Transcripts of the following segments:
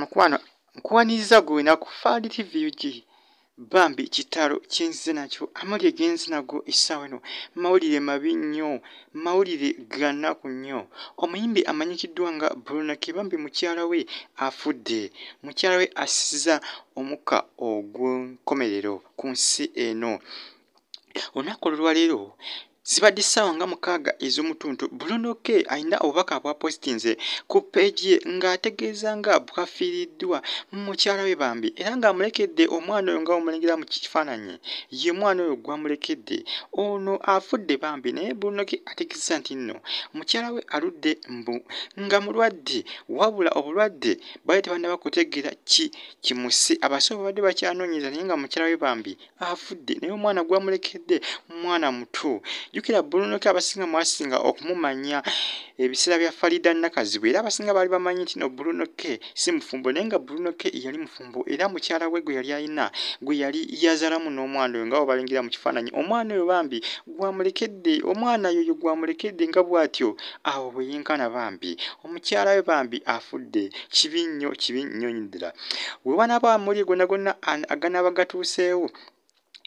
mukwano nkuwaniriza gwe na kufaali TV yugi bambi kitalo kinze nakyo amawulire genzi nago essaawa eno mawulire mabi nnyo mawulire ganaku nnyo omuyimbi amanyikiddwa nga Bruno K bambi mukyala we afudde mukyala we assizza omukka ogw'enkomerero ku nsi eno olunaku olwaleero zibadde ssaawa nga 6 ez'omutuntu Bruno K alina obubaka bwa postinze ku page ye ng'ategeeza nga bwafiiriddwa mukyala we bambi era ng'amulekedde omwana oyo nga omulengera mu kifaananyi ye mwana oyo gwamulekedde ono afudde bambi naye Bruno K ategeeza nti nno mukyala we aludde mbu nga mulwadde wabula obulwadde bali tebannaba kutegeera kimusse abasawo babadde bakyanoonyeza naye nga mukyala we bambi afudde naye omwana gwamulekedde mwana muto jjukira Bruno K abasinga mwasinga okumumanya ebiseera bya Farida Nakazibwe era abasinga baali bamanyi nti no Bruno K si mufumbo naye nga Bruno K yali mufumbo era mukyala we gwe yali ayina gwe yali yazaalamu n'omwana oyo nga babalengera mu kifaananyi omwana oyo bambi gwamulekedde omwana oyo gwamulekedde nga bw'atyo awo bwe yenkana bambi omukyala we bambi afudde kibi nnyo ddala we wanaaba amawulire gonna gonna aganaaba gatuuseewo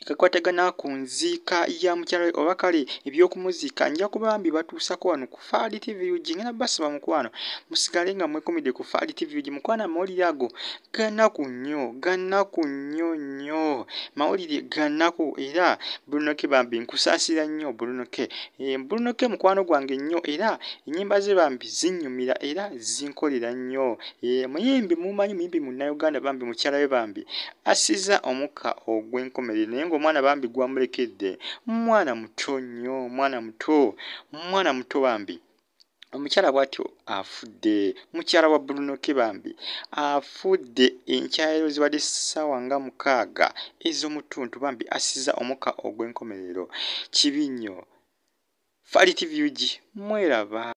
kakwatagana ku nziika ya mukyala we oba kale eby'okumuziika nja kuba bambi batuusako wano ku Faali TV yugi ngenda basaba mukwano musigale nga mwekumidde ku Faali TV yugi mukwano amawulire ago ganaku nnyo mawulire ganaku era Bruno K bambi nkusaasira nnyo Bruno K Bruno K mukwano gwange nnyo era ennyimba ze bambi zinnyumira era zinkolera nnyo muyimbi mumanyi muyimbi munnayuganda bambi mukyala we bambi assizza omukka ogw'enkomerero naye ng'omwana bambi gwamulekedde mwana muto nnyo mwana muto bambi omukyala bw'atyo afudde mukyala wa Bruno K bambi afudde enkyayiro zibadde ssaawa nga 6 ez'omutuntu bambi assizza omukka ogw'enkomerero kibi nnyo Faali TV yugi mweraba